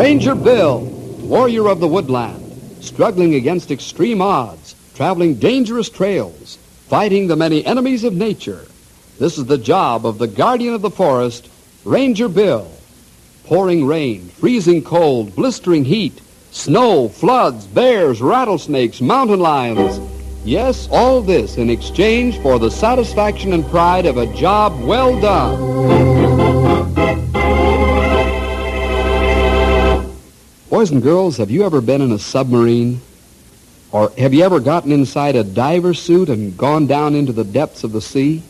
Ranger Bill, warrior of the woodland, struggling against extreme odds, traveling dangerous trails, fighting the many enemies of nature. This is the job of the guardian of the forest, Ranger Bill. Pouring rain, freezing cold, blistering heat, snow, floods, bears, rattlesnakes, mountain lions. Yes, all this in exchange for the satisfaction and pride of a job well done. Boys and girls, have you ever been in a submarine? Or have you ever gotten inside a diver suit and gone down into the depths of the sea?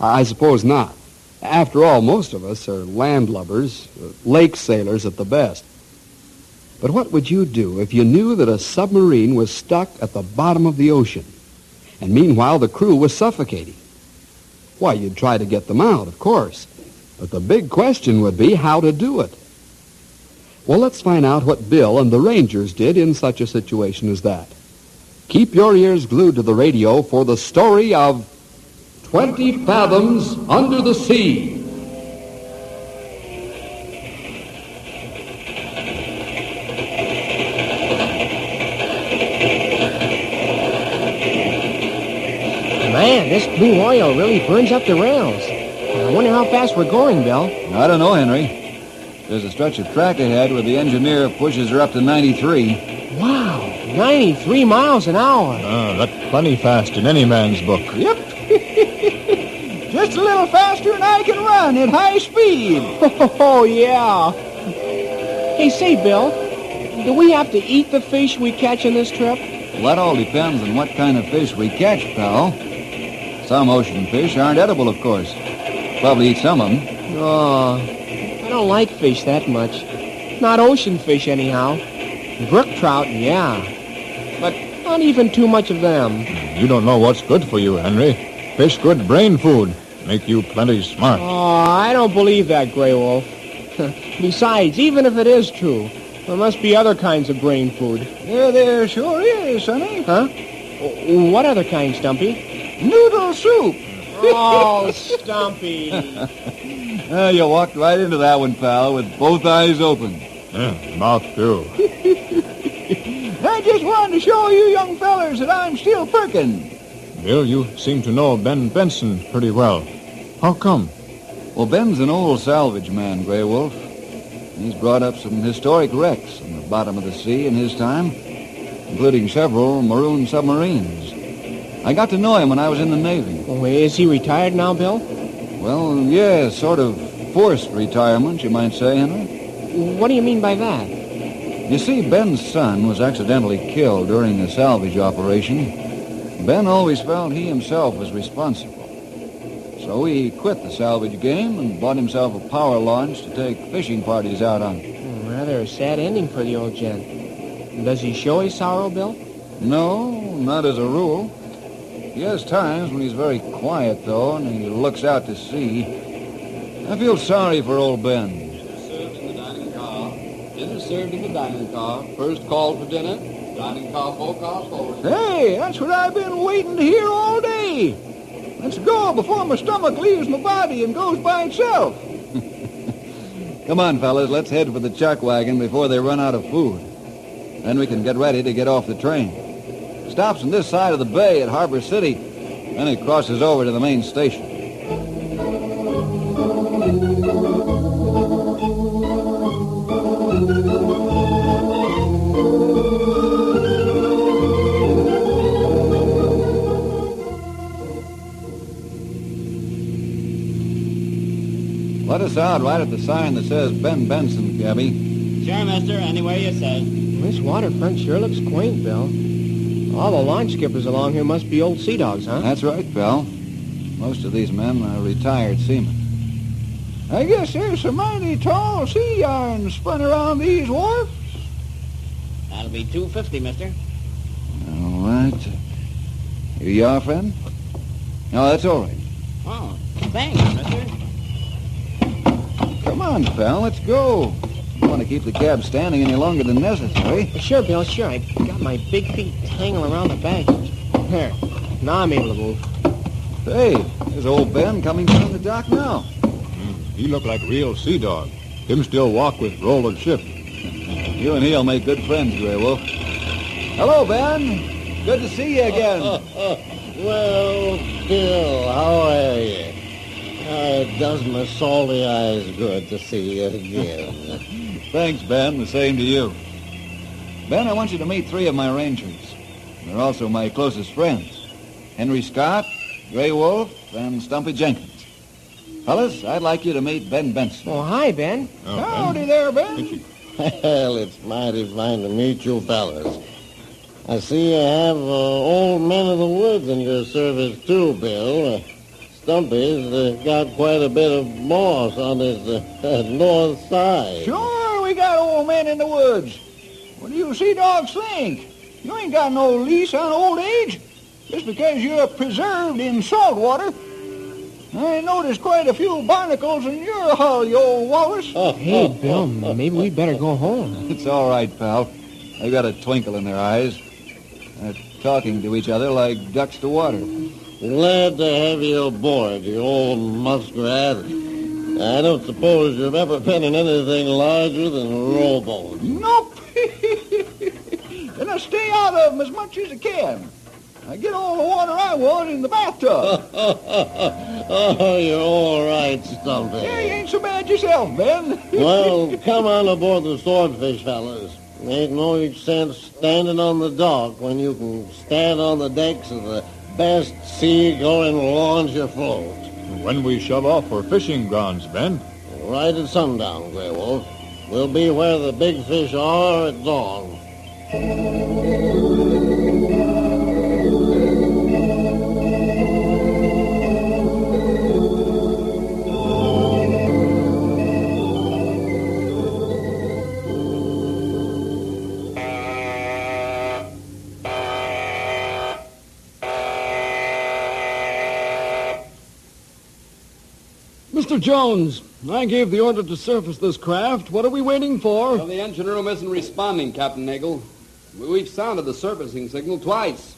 I suppose not. After all, most of us are landlubbers, lake sailors at the best. But what would you do if you knew that a submarine was stuck at the bottom of the ocean, and meanwhile the crew was suffocating? Why, you'd try to get them out, of course. But the big question would be how to do it. Well, let's find out what Bill and the Rangers did in such a situation as that. Keep your ears glued to the radio for the story of 20 Fathoms Under the Sea. Man, this blue oil really burns up the rails. I wonder how fast we're going, Bill. I don't know, Henry. There's a stretch of track ahead where the engineer pushes her up to 93. Wow, 93 miles an hour. That's plenty fast in any man's book. Yep. Just a little faster than I can run at high speed. Oh, yeah. Hey, say, Bill, do we have to eat the fish we catch on this trip? Well, that all depends on what kind of fish we catch, pal. Some ocean fish aren't edible, of course. Probably eat some of them. Oh, I don't like fish that much. Not ocean fish, anyhow. Brook trout, yeah. But not even too much of them. You don't know what's good for you, Henry. Fish good brain food. Make you plenty smart. Oh, I don't believe that, Grey Wolf. Besides, even if it is true, there must be other kinds of brain food. Yeah, there sure is, Sonny. Huh? What other kind, Stumpy? Noodle soup. Oh, Stumpy. You walked right into that one, pal, with both eyes open. Yeah, mouth too. I just wanted to show you young fellers that I'm still perkin'. Bill, you seem to know Ben Benson pretty well. How come? Well, Ben's an old salvage man, Grey Wolf. He's brought up some historic wrecks on the bottom of the sea in his time, including several maroon submarines. I got to know him when I was in the Navy. Oh, is he retired now, Bill? Well, yeah, sort of forced retirement, you might say, Henry. What do you mean by that? You see, Ben's son was accidentally killed during the salvage operation. Ben always felt he himself was responsible. So he quit the salvage game and bought himself a power launch to take fishing parties out on. Rather a sad ending for the old gent. Does he show his sorrow, Bill? No, not as a rule. He has times when he's very quiet, though, and he looks out to sea. I feel sorry for old Ben. Dinner served in the dining car. Dinner served in the dining car. First call for dinner. Dining car, 4 cars forward. Hey, that's what I've been waiting to hear all day. Let's go before my stomach leaves my body and goes by itself. Come on, fellas, let's head for the chuck wagon before they run out of food. Then we can get ready to get off the train. It stops on this side of the bay at Harbor City, then it crosses over to the main station. Let us out right at the sign that says Ben Benson, Gabby. Sure, mister. Anywhere you say. This waterfront sure looks quaint, Bill. All the launch skippers along here must be old sea dogs, huh? That's right, pal. Most of these men are retired seamen. I guess there's some mighty tall sea yarns spun around these wharfs. That'll be $2.50, mister. All right. Here you are, friend? No, that's all right. Oh, thanks, mister. Come on, pal, let's go. Don't want to keep the cab standing any longer than necessary. Sure, Bill, sure. I got my big feet hanging around the baggage. There. Now I'm able to move. Hey, there's old Ben coming down the dock now. He looked like a real sea dog. Him still walk with roll of ship. You and he'll make good friends, Grey Wolf. Hello, Ben. Good to see you again. Well, Bill, how are you? It does my salty eyes good to see you again. Thanks, Ben. The same to you. Ben, I want you to meet 3 of my rangers. They're also my closest friends. Henry Scott, Grey Wolf, and Stumpy Jenkins. Fellas, I'd like you to meet Ben Benson. Oh, hi, Ben. Howdy there, Ben. Well, it's mighty fine to meet you fellas. I see you have old men of the woods in your service, too, Bill. Stumpy's got quite a bit of moss on his north side. Sure, we got old men in the woods. What do you sea dogs think? You ain't got no lease on old age. Just because you're preserved in salt water. I noticed quite a few barnacles in your hull, you old walrus. Hey, Bill, maybe we better go home. It's all right, pal. They got a twinkle in their eyes. They're talking to each other like ducks to water. Glad to have you aboard, you old muskrat. I don't suppose you've ever been in anything larger than a rowboat. Nope. And I stay out of them as much as I can. I get all the water I want in the bathtub. Oh, you're all right, Stumpy. Yeah, you ain't so bad yourself, Ben. Well, come on aboard the swordfish, fellas. Ain't no sense standing on the dock when you can stand on the decks of the best sea-going launch afloat. When we shove off for fishing grounds, Ben? Right at sundown, Grey Wolf. We'll be where the big fish are at dawn. Mr. Jones, I gave the order to surface this craft. What are we waiting for? Well, the engine room isn't responding, Captain Nagel. We've sounded the surfacing signal twice.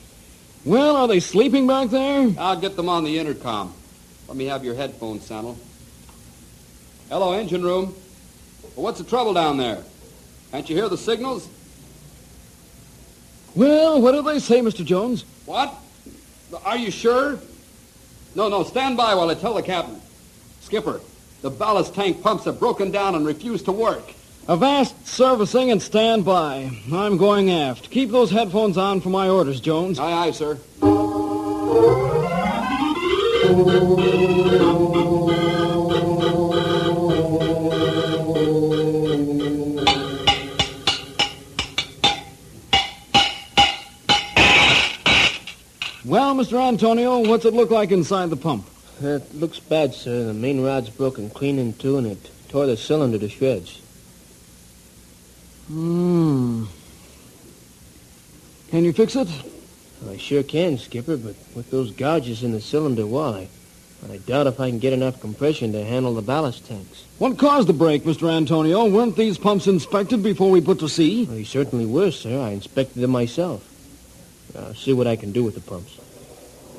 Well, are they sleeping back there? I'll get them on the intercom. Let me have your headphones, Sandal. Hello, engine room. Well, what's the trouble down there? Can't you hear the signals? Well, what do they say, Mr. Jones? What? Are you sure? No, stand by while I tell the captain. Skipper, the ballast tank pumps have broken down and refused to work. Avast servicing and stand by. I'm going aft. Keep those headphones on for my orders, Jones. Aye, aye, sir. Well, Mr. Antonio, what's it look like inside the pump? It looks bad, sir. The main rod's broken clean in two, and it tore the cylinder to shreds. Can you fix it? I sure can, Skipper, but with those gouges in the cylinder wall, I doubt if I can get enough compression to handle the ballast tanks. What caused the break, Mr. Antonio? Weren't these pumps inspected before we put to sea? They certainly were, sir. I inspected them myself. I'll see what I can do with the pumps.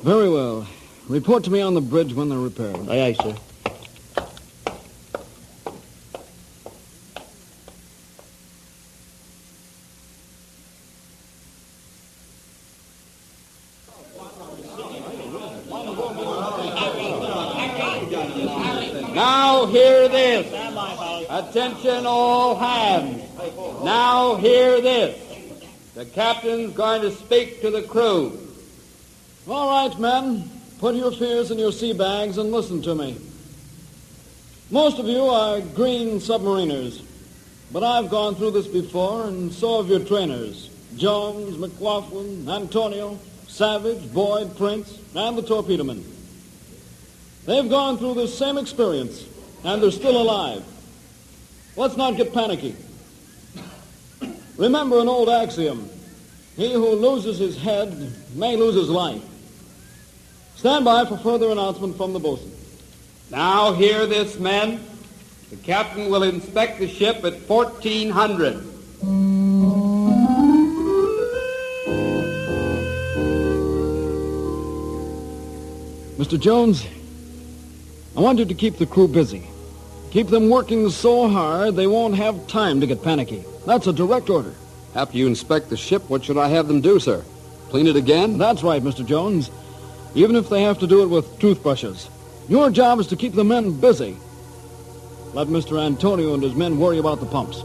Very well. Report to me on the bridge when they're repaired. Aye, aye, sir. Now hear this. Attention all hands. Now hear this. The captain's going to speak to the crew. All right, men. Put your fears in your sea bags and listen to me. Most of you are green submariners, but I've gone through this before, and so have your trainers, Jones, McLaughlin, Antonio, Savage, Boyd, Prince, and the torpedomen. They've gone through this same experience, and they're still alive. Let's not get panicky. Remember an old axiom. He who loses his head may lose his life. Stand by for further announcement from the bosun. Now hear this, men. The captain will inspect the ship at 1400. Mr. Jones, I want you to keep the crew busy. Keep them working so hard they won't have time to get panicky. That's a direct order. After you inspect the ship, what should I have them do, sir? Clean it again? That's right, Mr. Jones. Even if they have to do it with toothbrushes. Your job is to keep the men busy. Let Mr. Antonio and his men worry about the pumps.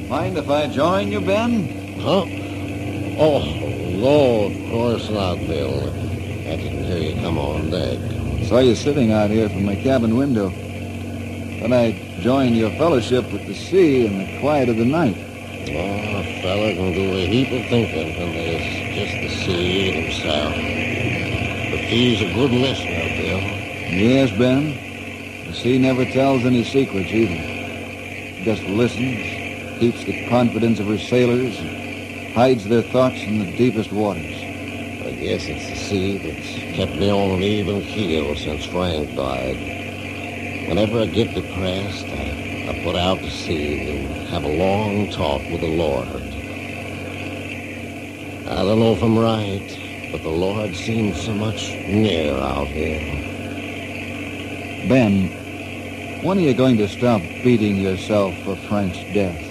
Mind if I join you, Ben? Huh? Oh, no, of course not, Bill. I didn't hear you come on deck. Saw you sitting out here from my cabin window. Then I joined your fellowship with the sea in the quiet of the night. Oh, a fella can do a heap of thinking when there's just the sea himself. But he's a good listener, Bill. Yes, Ben. The sea never tells any secrets either. It just listens, keeps the confidence of her sailors, and hides their thoughts in the deepest waters. I guess it's the sea that's kept me on an even keel since Frank died. Whenever I get depressed, I put out to sea and have a long talk with the Lord. I don't know if I'm right, but the Lord seems so much near out here. Ben, when are you going to stop beating yourself for Frank's death?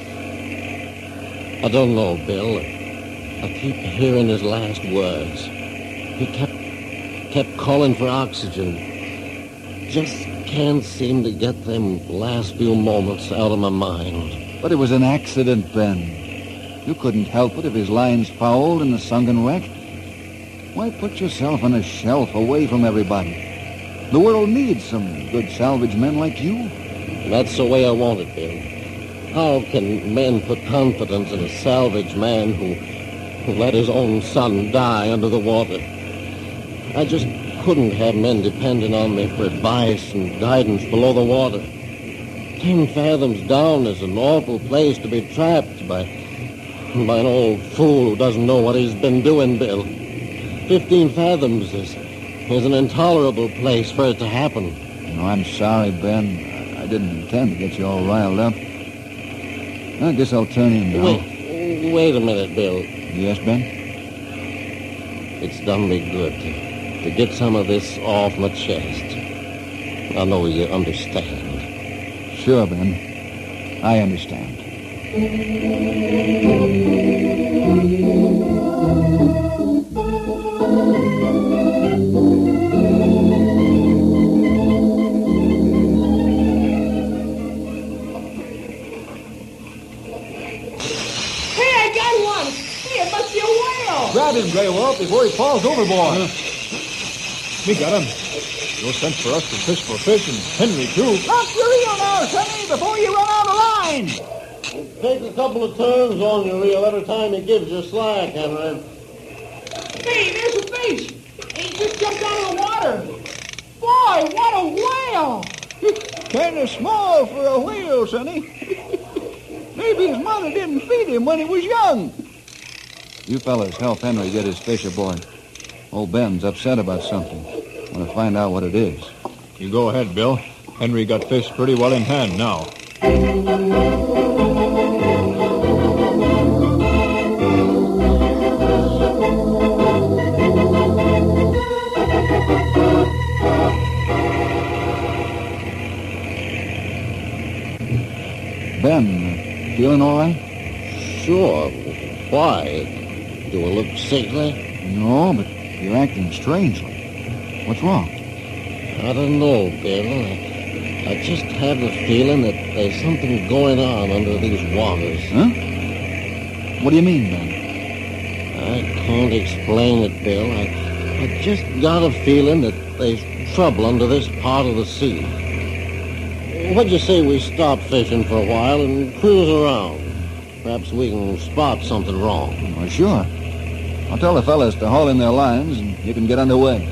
I don't know, Bill. I keep hearing his last words. He kept calling for oxygen. Just can't seem to get them last few moments out of my mind. But it was an accident, Ben. You couldn't help it if his line's fouled in the sunken wreck. Why put yourself on a shelf away from everybody? The world needs some good salvage men like you. That's the way I want it, Bill. How can men put confidence in a salvage man who let his own son die under the water? I just couldn't have men depending on me for advice and guidance below the water. 10 fathoms down is an awful place to be trapped by an old fool who doesn't know what he's been doing, Bill. 15 fathoms is an intolerable place for it to happen. No, I'm sorry, Ben. I didn't intend to get you all riled up. I guess I'll turn in now. Wait a minute, Bill. Yes, Ben? It's done me good to get some of this off my chest. I know you understand. Sure, Ben. I understand. Grab him, Grey Wolf, before he falls overboard. We got him. No sense for us to fish for fish, and Henry, too. Drop your reel now, Sonny, before you run out of line. Take a couple of turns on your reel every time he gives you slack, Henry. Hey, there's a fish. He just jumped out of the water. Boy, what a whale. Kind of small for a whale, Sonny. Maybe his mother didn't feed him when he was young. You fellas help Henry get his fish aboard. Old Ben's upset about something. Want to find out what it is. You go ahead, Bill. Henry got fish pretty well in hand now. Ben, feeling all right? Sure. Why? Do I look sickly? No, but you're acting strangely. What's wrong? I don't know, Bill. I just have a feeling that there's something going on under these waters. Huh? What do you mean, Ben? I can't explain it, Bill. I just got a feeling that there's trouble under this part of the sea. What'd you say we stop fishing for a while and cruise around? Perhaps we can spot something wrong. Well, sure. I'll tell the fellas to haul in their lines, and you can get underway.